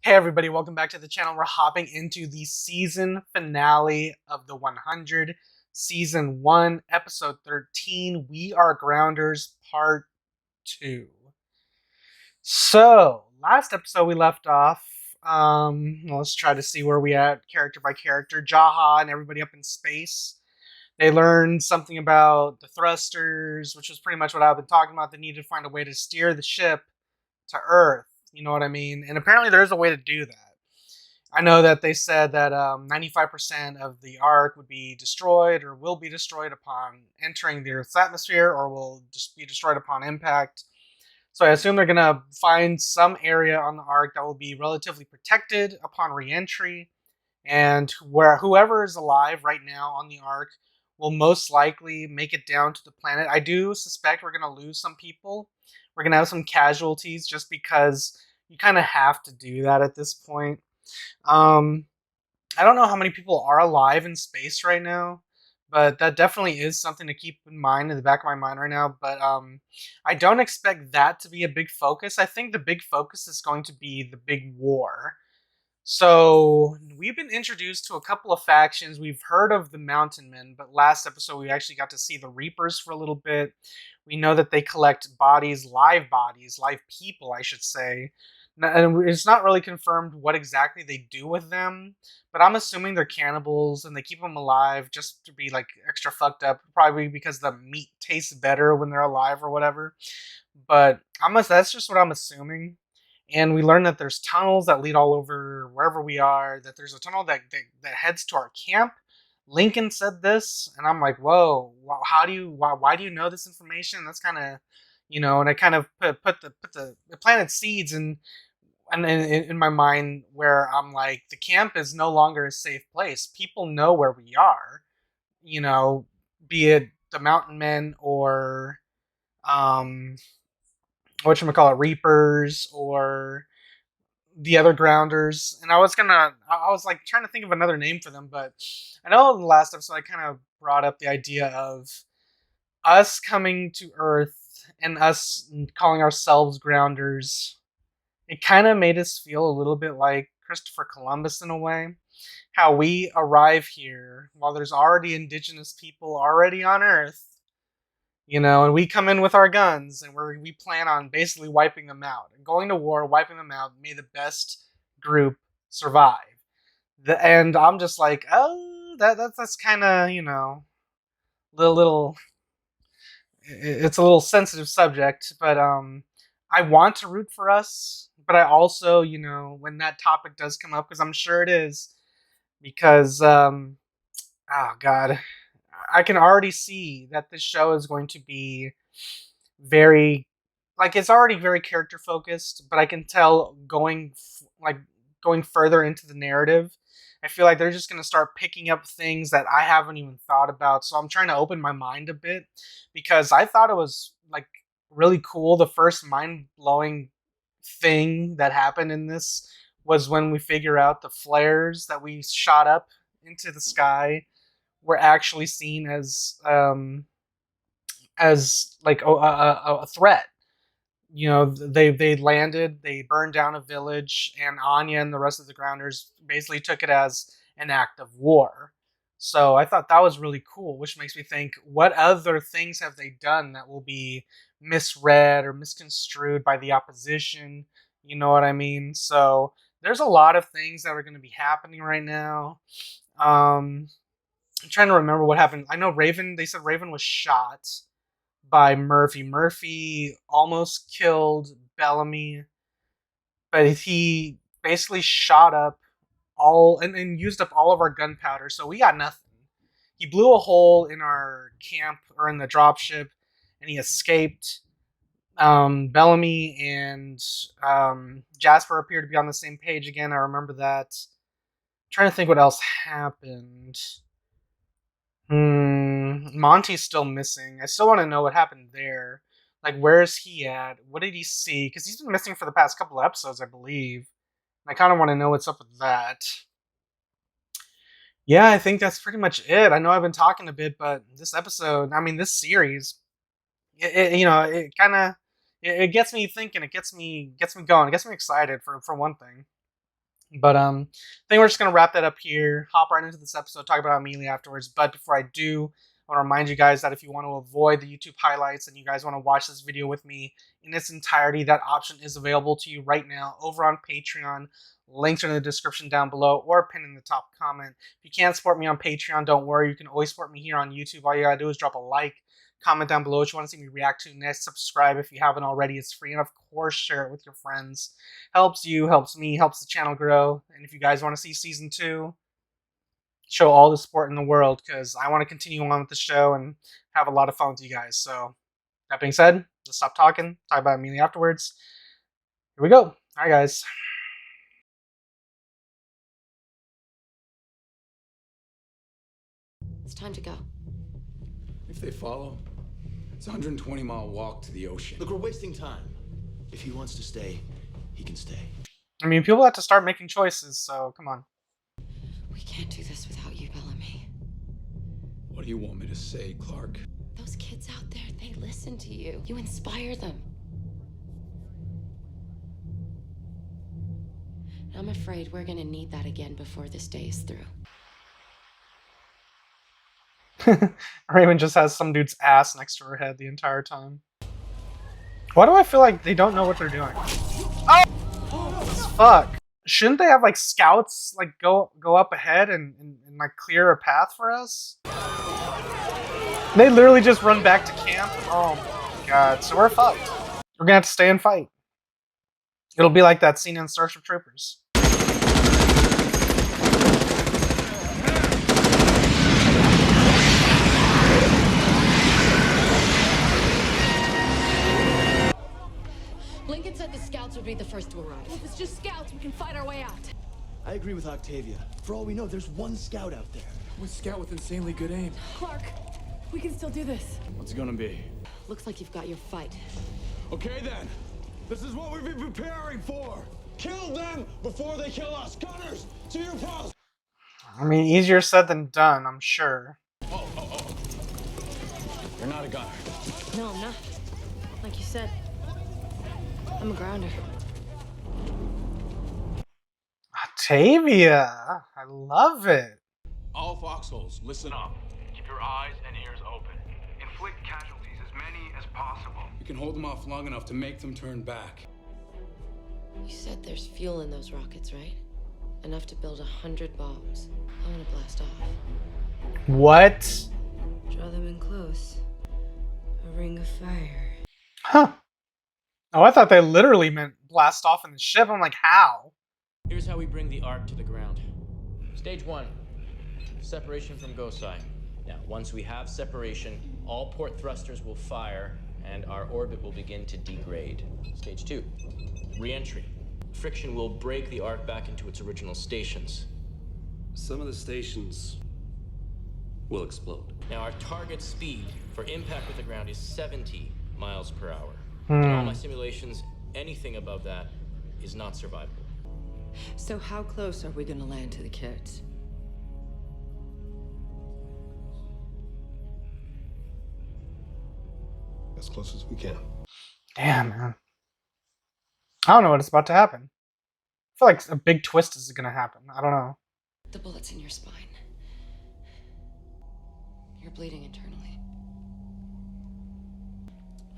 Hey everybody, welcome back to the channel. We're hopping into the season finale of the 100, season 1, episode 13. We Are Grounders, part 2. So, last episode we left off. Let's try to see where we at character by character. Jaha and everybody up in space. They learned something about the thrusters, which was pretty much what I've been talking about. They needed to find a way to steer the ship to Earth. You know what I mean? And apparently there is a way to do that. I know that they said that 95% of the Ark would be destroyed or will be destroyed upon entering the Earth's atmosphere or will just be destroyed upon impact. So I assume they're going to find some area on the Ark that will be relatively protected upon re-entry. And where whoever is alive right now on the Ark will most likely make it down to the planet. I do suspect we're going to lose some people. We're going to have some casualties just because you kind of have to do that at this point. Um, I don't know how many people are alive in space right now, but that definitely is something to keep in mind in the back of my mind right now. But I don't expect that to be a big focus. I think the big focus is going to be the big war. So we've been introduced to a couple of factions. We've heard of the Mountain Men, but last episode we actually got to see the Reapers for a little bit. We know that they collect bodies, live people, I should say. And it's not really confirmed what exactly they do with them, but I'm assuming they're cannibals and they keep them alive just to be like extra fucked up, probably because the meat tastes better when they're alive or whatever. But that's just what I'm assuming. And we learn that there's tunnels that lead all over wherever we are. That there's a tunnel that heads to our camp. Lincoln said this, and I'm like, whoa, how do you why do you know this information? That's kind of, and I kind of it planted seeds in my mind where I'm like, the camp is no longer a safe place. People know where we are, you know, be it the Mountain Men or um whatchamacallit, Reapers or the other Grounders. And I was like trying to think of another name for them, but I know in the last episode I kind of brought up the idea of us coming to Earth and us calling ourselves Grounders. It kind of made us feel a little bit like Christopher Columbus in a way. How we arrive here while there's already indigenous people already on Earth, and we come in with our guns and we plan on basically wiping them out and going to war, wiping them out. May the best group survive. And I'm just like, oh, that's kind of little. It's a little sensitive subject, but I want to root for us, but I also, when that topic does come up, because I'm sure it is, because oh god, I can already see that this show is going to be very, like, it's already very character focused, but I can tell going further into the narrative, I feel like they're just going to start picking up things that I haven't even thought about. So I'm trying to open my mind a bit because I thought it was like really cool. The first mind blowing thing that happened in this was when we figure out the flares that we shot up into the sky were actually seen as like a threat. They landed, they burned down a village, and Anya and the rest of the Grounders basically took it as an act of war. So I thought that was really cool, which makes me think, what other things have they done that will be misread or misconstrued by the opposition? You know what I mean? So there's a lot of things that are going to be happening right now. I'm trying to remember what happened. I know Raven, they said Raven was shot by Murphy. Murphy almost killed Bellamy, but he basically shot up all and used up all of our gunpowder, so we got nothing. He blew a hole in our camp or in the dropship, and he escaped. Bellamy and Jasper appear to be on the same page again. I remember that. I'm trying to think what else happened. Monty's still missing. I still want to know what happened there. Like, where is he at? What did he see? Because he's been missing for the past couple of episodes, I believe. I kind of want to know what's up with that. Yeah, I think that's pretty much it. I know I've been talking a bit, but this episode, I mean, this series, it kind of it gets me thinking. It gets me going. It gets me excited for one thing. But I think we're just gonna wrap that up here. Hop right into this episode, talk about it immediately afterwards. But before I do, I want to remind you guys that if you want to avoid the YouTube highlights and you guys want to watch this video with me in its entirety, that option is available to you right now over on Patreon. Links are in the description down below or pinned in the top comment. If you can't support me on Patreon, don't worry. You can always support me here on YouTube. All you gotta do is drop a like, comment down below what you want to see me react to next. Subscribe if you haven't already. It's free. And of course, share it with your friends. Helps you, helps me, helps the channel grow. And if you guys want to see season 2, show all the support in the world because I want to continue on with the show and have a lot of fun with you guys. So that being said, let's stop talking. Talk about it immediately afterwards. Here we go. All right, guys. It's time to go. If they follow, it's a 120-mile walk to the ocean. Look, we're wasting time. If he wants to stay, he can stay. I mean, people have to start making choices, so come on. We can't do this without you, Bellamy. What do you want me to say, Clark? Those kids out there, they listen to you. You inspire them. I'm afraid we're gonna need that again before this day is through. Raymond just has some dude's ass next to her head the entire time. Why do I feel like they don't know what they're doing? Oh! Fuck. Shouldn't they have, like, scouts, like, go up ahead and like, clear a path for us? They literally just run back to camp? Oh my god. So we're fucked. We're gonna have to stay and fight. It'll be like that scene in Starship Troopers. Lincoln said the scouts would be the first to arrive. Well, if it's just scouts, we can fight our way out. I agree with Octavia. For all we know, there's one scout out there. One scout with insanely good aim. Clark, we can still do this. What's it gonna be? Looks like you've got your fight. Okay then, this is what we've been preparing for. Kill them before they kill us. Gunners, to your post. I mean, easier said than done, I'm sure. Oh. You're not a gunner. No, I'm not. Like you said, I'm a grounder. Octavia! I love it. All foxholes, listen up. Keep your eyes and ears open. Inflict casualties, as many as possible. We can hold them off long enough to make them turn back. You said there's fuel in those rockets, right? Enough to build 100 bombs. I want to blast off. What? Draw them in close. A ring of fire. Huh. Oh, I thought they literally meant blast off in the ship. I'm like, how? Here's how we bring the Ark to the ground. Stage 1, separation from Gosai. Now, once we have separation, all port thrusters will fire and our orbit will begin to degrade. Stage 2, re-entry. Friction will break the Ark back into its original stations. Some of the stations will explode. Now, our target speed for impact with the ground is 70 miles per hour. In all my simulations, anything above that is not survivable. So how close are we gonna land to the kids? As close as we can. Damn, man. I don't know what's about to happen. I feel like a big twist is gonna happen. I don't know. The bullet's in your spine. You're bleeding internally.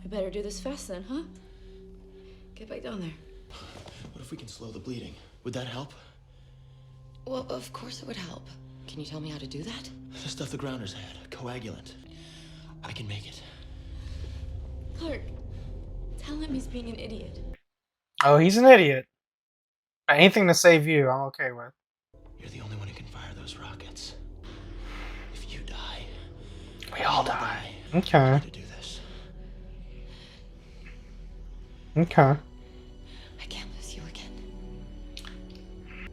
We better do this fast then, huh? Get back down there. What if we can slow the bleeding? Would that help? Well, of course it would help. Can you tell me how to do that? The stuff the grounders had. Coagulant. I can make it. Clark, tell him he's being an idiot. Oh, he's an idiot. But anything to save you, I'm okay with. You're the only one who can fire those rockets. If you die, We all die. Okay. to do this. Okay. I can't lose you again.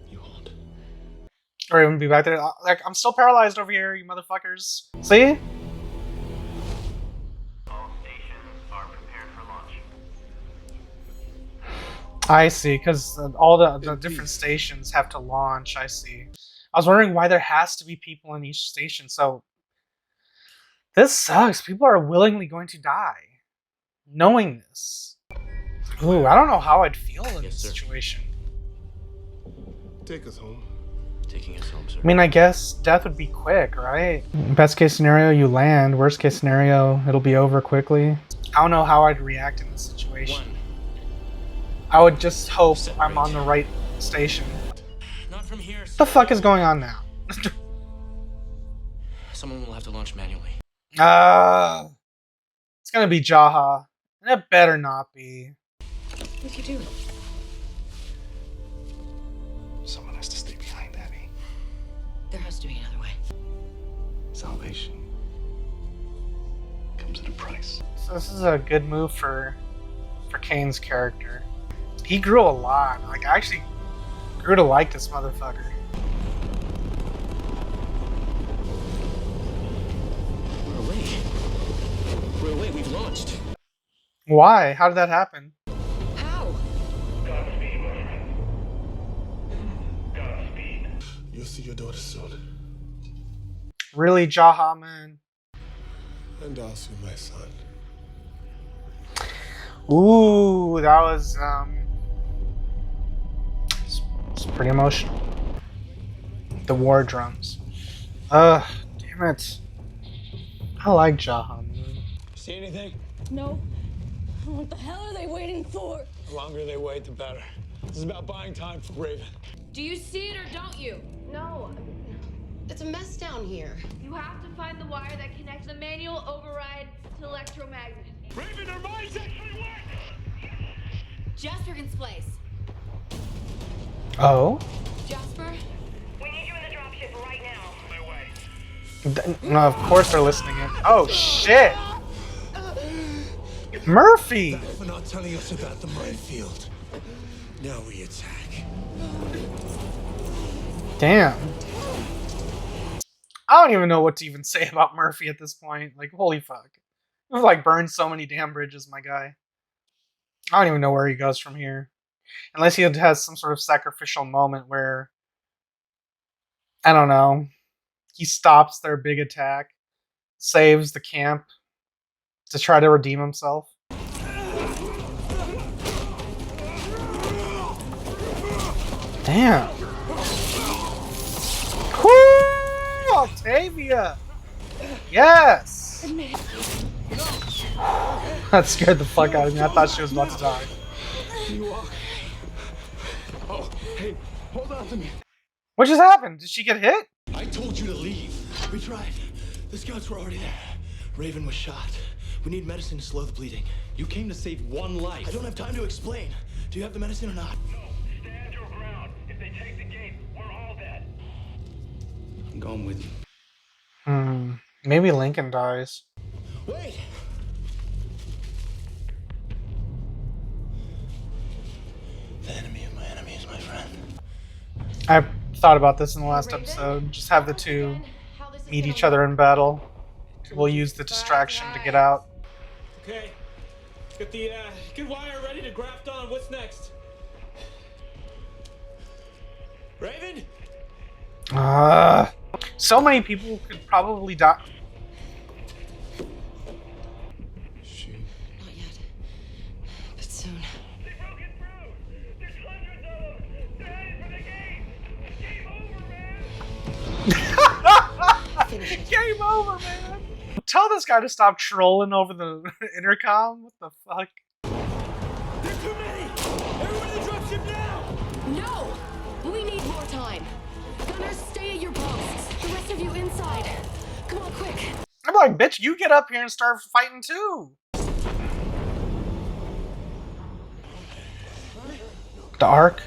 You won't. Or even be back there. Like, I'm still paralyzed over here, you motherfuckers. See? All stations are prepared for launch. I see, because all the different stations have to launch. I see. I was wondering why there has to be people in each station. So this sucks. People are willingly going to die, knowing this. Ooh, I don't know how I'd feel in Yes, this sir. situation. Take us home. Taking us home, sir. I mean, I guess death would be quick, right? Best case scenario, you land. Worst case scenario, it'll be over quickly. I don't know how I'd react in this situation. One. I would just hope Separate. I'm on the right station. Not from here. What the fuck is going on now? Someone will have to launch manually. It's gonna be Jaha. And it better not be. What you doing? Someone has to stay behind, Abby. There has to be another way. Salvation comes at a price. So this is a good move for Kane's character. He grew a lot. Like, I actually grew to like this motherfucker. We're away. We're away. We've launched. Why? How did that happen? How? You'll see your daughter soon. Really, Jaha, man? And also my son. Ooh, that was it's pretty emotional. The war drums. Damn it. I like Jaha, man. See anything? No. What the hell are they waiting for? The longer they wait, the better. This is about buying time for Raven. Do you see it or don't you? No. It's a mess down here. You have to find the wire that connects the manual override to electromagnet. Raven, their minds actually work! Jasper's place. Oh? Jasper? We need you in the dropship right now. My way. No, of course they're listening in. Oh, shit! Murphy! For not telling us about the minefield. Now we attack. Damn. I don't even know what to even say about Murphy at this point. Like, holy fuck. We've, like, burned so many damn bridges, my guy. I don't even know where he goes from here. Unless he has some sort of sacrificial moment where, I don't know, he stops their big attack, saves the camp to try to redeem himself. Damn. Woo! Octavia! Yes! That scared the fuck out of me. I thought she was about to die. Oh, hey, hold on to me. What just happened? Did she get hit? I told you to leave. We tried. The scouts were already there. Raven was shot. We need medicine to slow the bleeding. You came to save one life. I don't have time to explain. Do you have the medicine or not? No, stand your ground. If they take the gate, we're all dead. I'm going with you. Maybe Lincoln dies. Wait! The enemy of my enemy is my friend. I thought about this in the last episode. Just have the two meet each other in battle. We'll use the distraction to get out. Okay, get the good wire ready to graft on. What's next? Raven? So many people could probably die. Not yet. But soon. They broke it through. There's hundreds of them. They're headed for the gate. Game over, man. Game over, man. Tell this guy to stop trolling over the intercom. What the fuck? There's too many. Everyone in the dropship now. No! We need more time. Gunners, stay at your posts. The rest of you inside. Come on, quick. I'm like, bitch, you get up here and start fighting too. The Ark?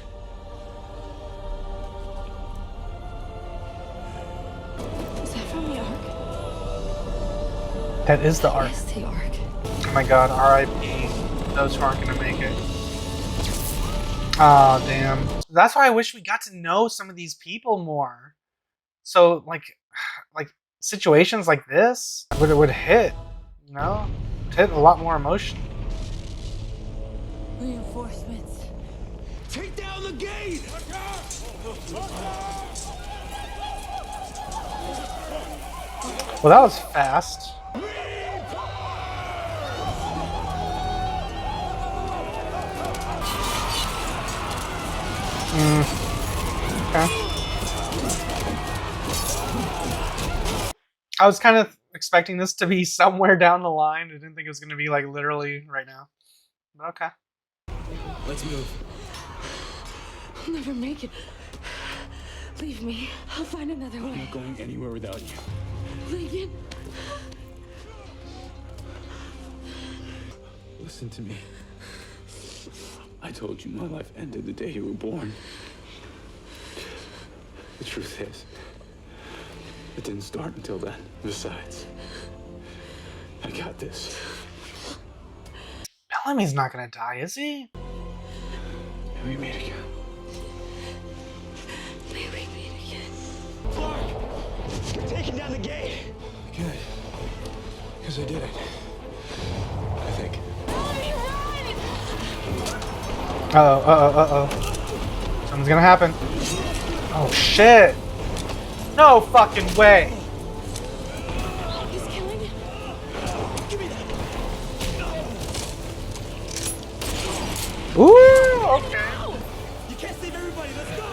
Is that from the Ark? That is the Ark. It's the Ark. Oh my god, RIP. Those who aren't gonna make it. Oh, damn. That's why I wish we got to know some of these people more. So, like situations like this would hit, you know? Hit a lot more emotion. Reinforcements. Take down the gate! Well, that was fast. Okay. I was kind of expecting this to be somewhere down the line. I didn't think it was going to be like literally right now. But okay. Let's move. I'll never make it. Leave me. I'll find another I'm way. not going anywhere without you. Regan. Listen to me. I told you my life ended the day you were born. The truth is, it didn't start until then. Besides, I got this. Bellamy's not going to die, is he? We meet again. May we meet again. Clark! You're taking down the gate! Good. Because I did it. I think. Uh-oh. Something's going to happen. Oh, shit. No fucking way. He's killing it. Ooh, okay. You can't save everybody, let's go!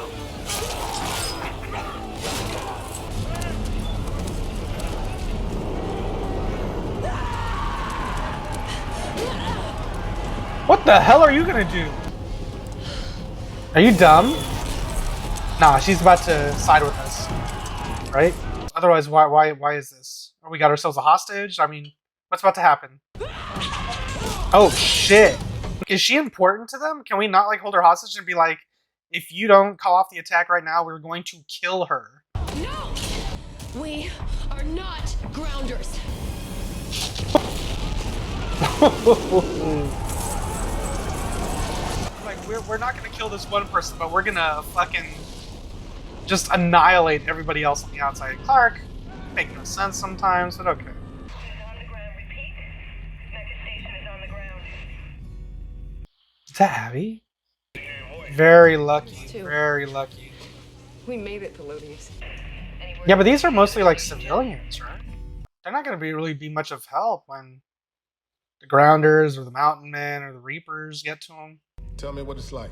What the hell are you going to do? Are you dumb? Nah, she's about to side with us, right? Otherwise, why is this? Or we got ourselves a hostage? I mean, what's about to happen? Oh shit! Is she important to them? Can we not like hold her hostage and be like, if you don't call off the attack right now, we're going to kill her? No! We are not grounders. Like we're not gonna kill this one person, but we're gonna fucking just annihilate everybody else on the outside. Clark, make no sense sometimes, but okay. On the ground, repeat. Mecha station is on the ground. Is that Abby? Very lucky, very lucky. We made it, Pelodius. Yeah, but these are mostly like civilians, right? They're not gonna really be much of help when the Grounders or the Mountain Men or the Reapers get to them. Tell me what it's like.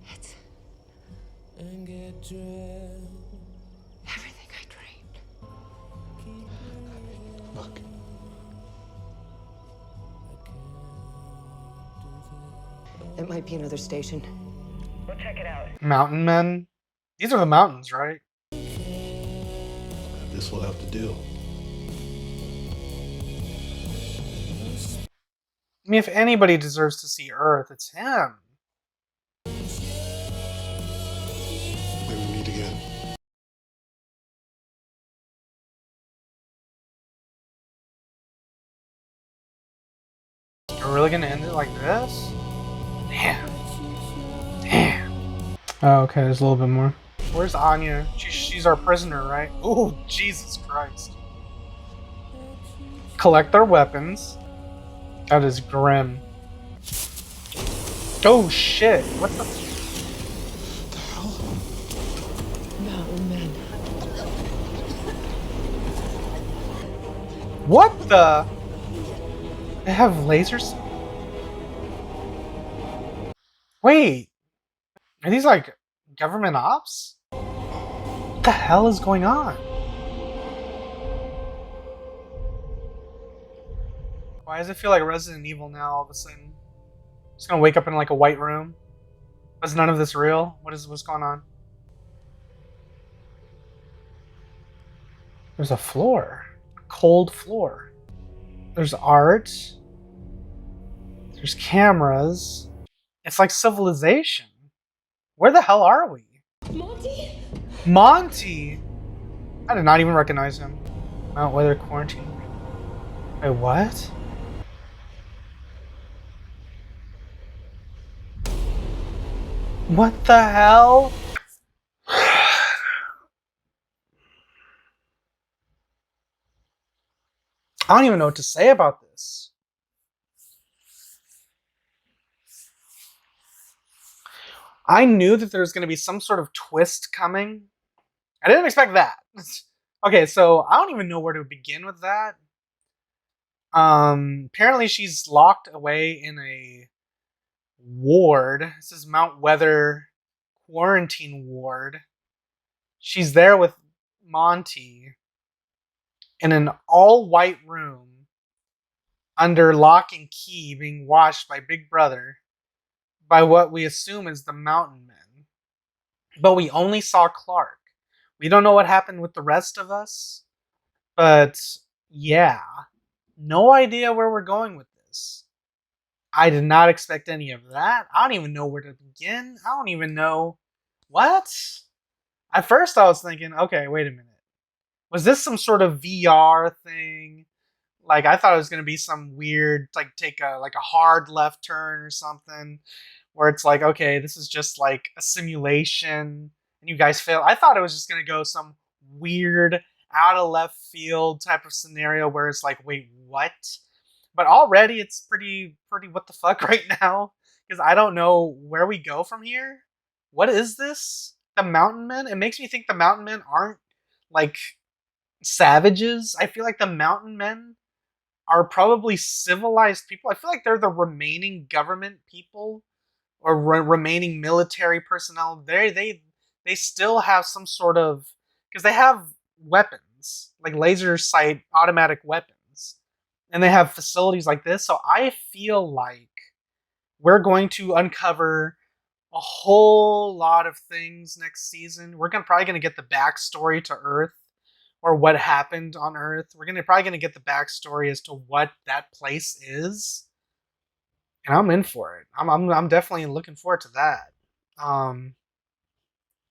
It's everything I dreamed. Look, It might be another station. We'll check it out. Mountain Men? These are the mountains, right? this will have to do. I mean, if anybody deserves to see Earth, it's him. May we meet again. You're really gonna end it like this? Damn. Damn. Oh, okay, there's a little bit more. Where's Anya? She's our prisoner, right? Oh, Jesus Christ. Collect their weapons. That is grim. Oh shit! What the? Mountain men. What the? They have lasers? Wait. Are these like government ops? What the hell is going on? Why does it feel like Resident Evil now all of a sudden? Just gonna wake up in like a white room? Was none of this real? What's going on? There's a floor. A cold floor. There's art. There's cameras. It's like civilization. Where the hell are we? Monty? Monty! I did not even recognize him. Mount Weather Quarantine. Wait, what? What the hell? I don't even know what to say about this. I knew that there was going to be some sort of twist coming. I didn't expect that. Okay, so I don't even know where to begin with that. Apparently she's locked away in a ward. This is Mount Weather quarantine ward. She's there with Monty in an all-white room under lock and key, being watched by Big Brother by what we assume is the Mountain Men. But we only saw Clark. We don't know what happened with the rest of us. But yeah, no idea where we're going with this. I did not expect any of that. I don't even know where to begin. I don't even know what. At first, I was thinking, okay, wait a minute. Was this some sort of VR thing? Like, I thought it was gonna be some weird, like, take a hard left turn or something, where it's like, okay, this is just like a simulation, and you guys fail. I thought it was just gonna go some weird, out of left field type of scenario where it's like, wait, what? But already it's pretty what the fuck right now, because I don't know where we go from here. What is this? The Mountain Men? It makes me think the Mountain Men aren't like savages. I feel like the Mountain Men are probably civilized people. I feel like they're the remaining government people or remaining military personnel. They still have some sort of, because they have weapons like laser sight automatic weapons, and they have facilities like this. So I feel like we're going to uncover a whole lot of things next season. We're probably going to get the backstory to Earth, or what happened on Earth. We're probably gonna get the backstory as to what that place is, and I'm in for it. I'm definitely looking forward to that.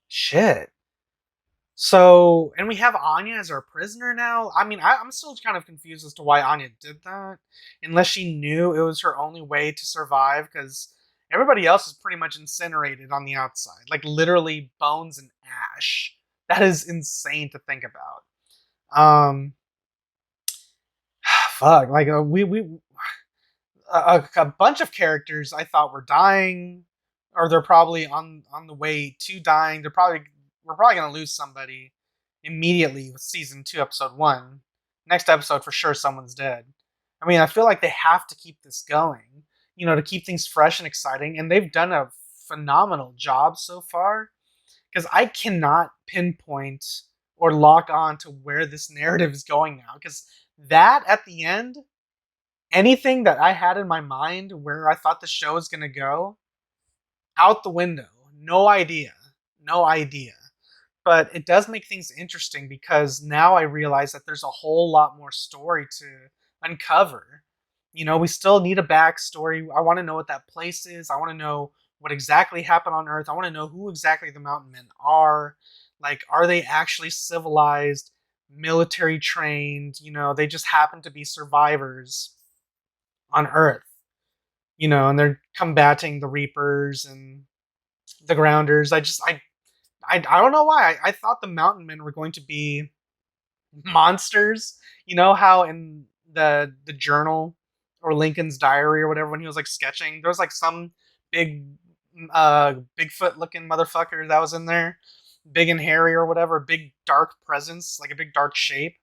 Shit. So, and we have Anya as our prisoner now. I mean, I'm still kind of confused as to why Anya did that, unless she knew it was her only way to survive, because everybody else is pretty much incinerated on the outside, like literally bones and ash. That is insane to think about. Fuck, like a bunch of characters I thought were dying, or they're probably on the way to dying. We're probably gonna lose somebody immediately with season 2, episode 1. Next episode for sure, someone's dead. I mean, I feel like they have to keep this going, to keep things fresh and exciting, and they've done a phenomenal job so far. Because I cannot pinpoint or lock on to where this narrative is going now. Because that, at the end, anything that I had in my mind where I thought the show was going to go, out the window. No idea. No idea. But it does make things interesting, because now I realize that there's a whole lot more story to uncover. We still need a backstory. I want to know what that place is. I want to know what exactly happened on Earth. I want to know who exactly the Mountain Men are. Like, are they actually civilized, military trained? They just happen to be survivors on Earth. And they're combating the Reapers and the Grounders. I don't know why. I thought the Mountain Men were going to be monsters. How in the journal or Lincoln's diary or whatever, when he was like sketching, there was like some big Bigfoot looking motherfucker that was in there, big and hairy or whatever, big dark presence, like a big dark shape.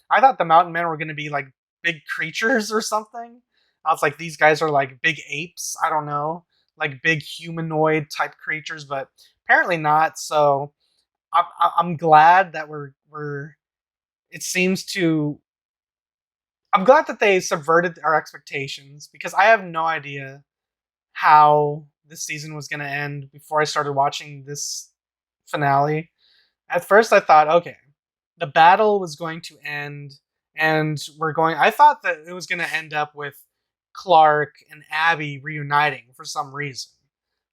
I thought the Mountain Men were going to be like big creatures or something. I was like, these guys are like big apes. I don't know, like big humanoid type creatures, but apparently not. So I'm glad that it seems to. I'm glad that they subverted our expectations, because I have no idea how this season was going to end before I started watching this finale. At first I thought, okay, the battle was going to end, and I thought that it was going to end up with Clark and Abby reuniting for some reason.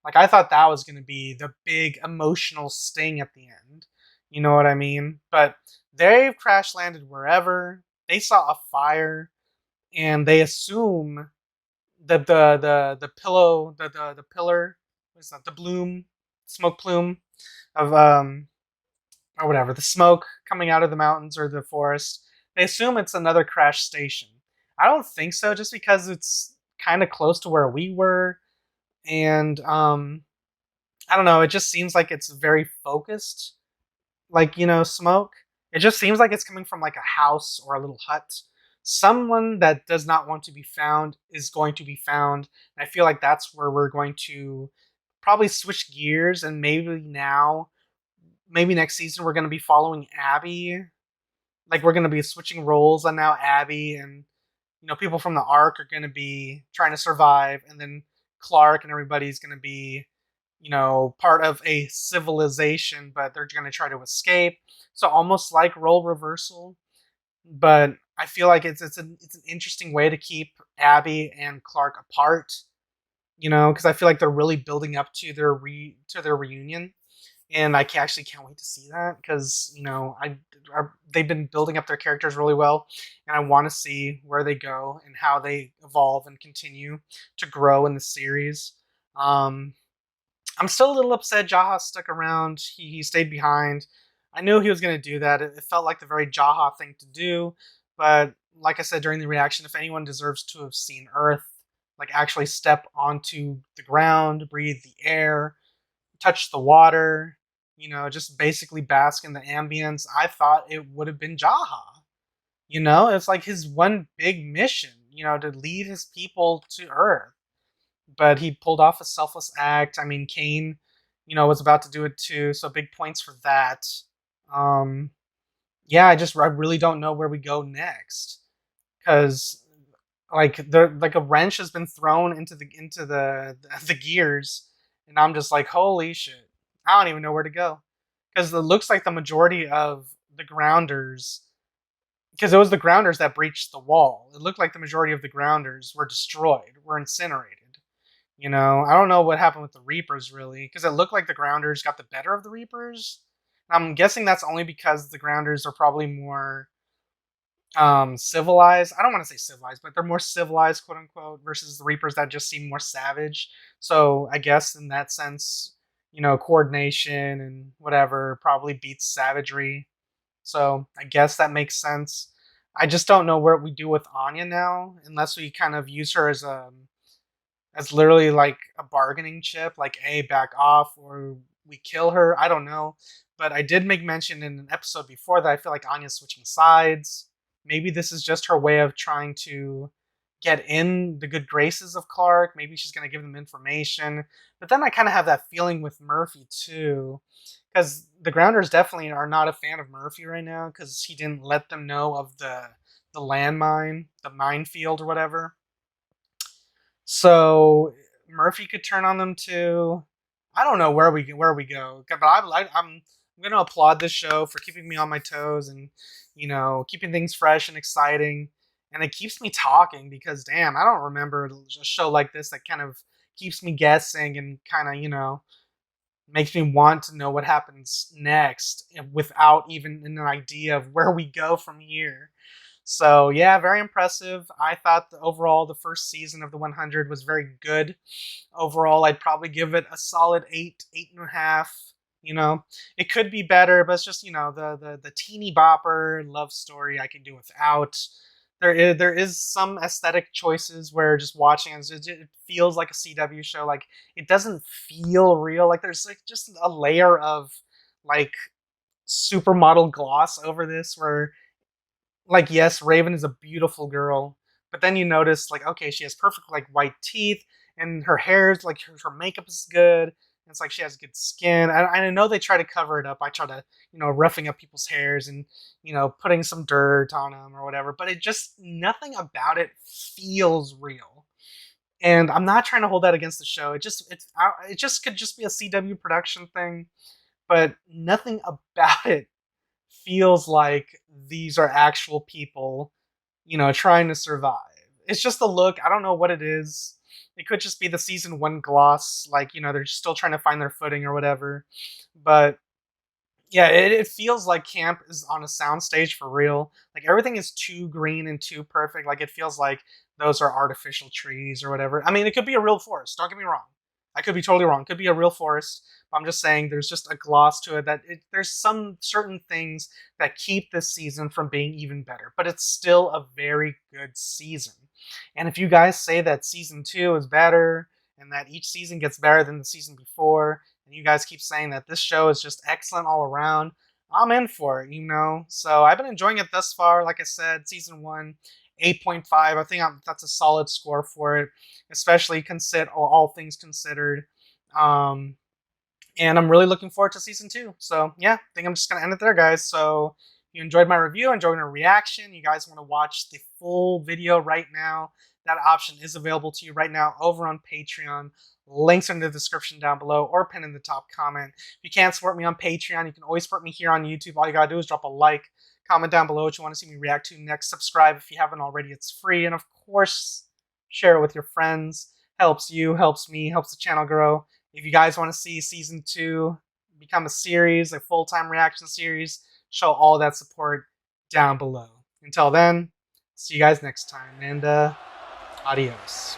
Like, I thought that was going to be the big emotional sting at the end. You know what I mean? But they've crash landed wherever. They saw a fire, and they assume the pillow, the pillar, what's that? The bloom, smoke plume of or whatever, the smoke coming out of the mountains or the forest. They assume it's another crash station. I don't think so, just because it's kind of close to where we were, and I don't know. It just seems like it's very focused, like smoke. It just seems like it's coming from like a house or a little hut someone that does not want to be found is going to be found. And I feel like that's where we're going to probably switch gears, and maybe next season we're going to be following Abby. Like we're going to be switching roles, and now Abby and people from the Ark are going to be trying to survive, and then Clark and everybody's going to be part of a civilization, but they're going to try to escape. So almost like role reversal, but I feel like it's an interesting way to keep Abby and Clark apart, because I feel like they're really building up to their reunion, and actually can't wait to see that because they've been building up their characters really well, and I want to see where they go and how they evolve and continue to grow in the series. I'm still a little upset Jaha stuck around. He stayed behind. I knew he was going to do that. It felt like the very Jaha thing to do. But like I said during the reaction, if anyone deserves to have seen Earth, like actually step onto the ground, breathe the air, touch the water, just basically bask in the ambience, I thought it would have been Jaha. It's like his one big mission, to lead his people to Earth. But he pulled off a selfless act. I mean, Kane, was about to do it too, so big points for that. Yeah, I really don't know where we go next, because like a wrench has been thrown into the gears, and I'm just like, holy shit, I don't even know where to go, because it looks like the majority of the grounders, because it was the grounders that breached the wall. It looked like the majority of the grounders were destroyed, were incinerated. I don't know what happened with the Reapers, really, because it looked like the Grounders got the better of the Reapers. I'm guessing that's only because the Grounders are probably more civilized. I don't want to say civilized, but they're more civilized, quote unquote, versus the Reapers that just seem more savage. So I guess in that sense, coordination and whatever probably beats savagery. So I guess that makes sense. I just don't know what we do with Anya now, unless we kind of use her as literally like a bargaining chip, like back off or we kill her. I don't know. But I did make mention in an episode before that I feel like Anya's switching sides. Maybe this is just her way of trying to get in the good graces of Clark. Maybe she's going to give them information. But then I kind of have that feeling with Murphy too. Because the Grounders definitely are not a fan of Murphy right now because he didn't let them know of the landmine, the minefield or whatever. So Murphy could turn on them too. I don't know where we go, but I'm going to applaud this show for keeping me on my toes and keeping things fresh and exciting, and it keeps me talking because damn, I don't remember a show like this that kind of keeps me guessing and kind of makes me want to know what happens next without even an idea of where we go from here. So yeah, very impressive. I thought overall the first season of the 100 was very good. Overall, I'd probably give it a solid 8.5. It could be better, but it's just the teeny bopper love story I can do without. There is some aesthetic choices where just watching it feels like a CW show. Like it doesn't feel real. Like there's like just a layer of like supermodel gloss over this where. Like, yes, Raven is a beautiful girl, but then you notice, like, okay, she has perfect, like, white teeth, and her hair's, like, her makeup is good, and it's like she has good skin. I know they try to cover it up. I try to, roughing up people's hairs and, putting some dirt on them or whatever, but nothing about it feels real. And I'm not trying to hold that against the show. It just could just be a CW production thing, but nothing about it feels like these are actual people, trying to survive. It's just the look. I don't know what it is. It could just be the season 1 gloss, like, they're still trying to find their footing or whatever. But yeah, it feels like camp is on a soundstage for real. Like everything is too green and too perfect. Like it feels like those are artificial trees or whatever. I mean, it could be a real forest. Don't get me wrong. I could be totally wrong. It could be a real forest. I'm just saying there's just a gloss to it there's some certain things that keep this season from being even better. But it's still a very good season. And if you guys say that season 2 is better and that each season gets better than the season before, and you guys keep saying that this show is just excellent all around, I'm in for it, So I've been enjoying it thus far. Like I said, season 1, 8.5. I think that's a solid score for it, especially all things considered. And I'm really looking forward to season 2. So yeah, I think I'm just gonna end it there, guys. So if you enjoyed my review, enjoyed a reaction, you guys want to watch the full video right now, that option is available to you right now over on Patreon. Links in the description down below or pinned in the top comment. If you can't support me on Patreon, you can always support me here on YouTube. All you gotta do is drop a like, comment down below what you want to see me react to next, subscribe if you haven't already, it's free, and of course, share it with your friends. Helps you, helps me, helps the channel grow. If you guys want to see season 2 become a series, a full-time reaction series, show all that support down below. Until then, see you guys next time, and adios.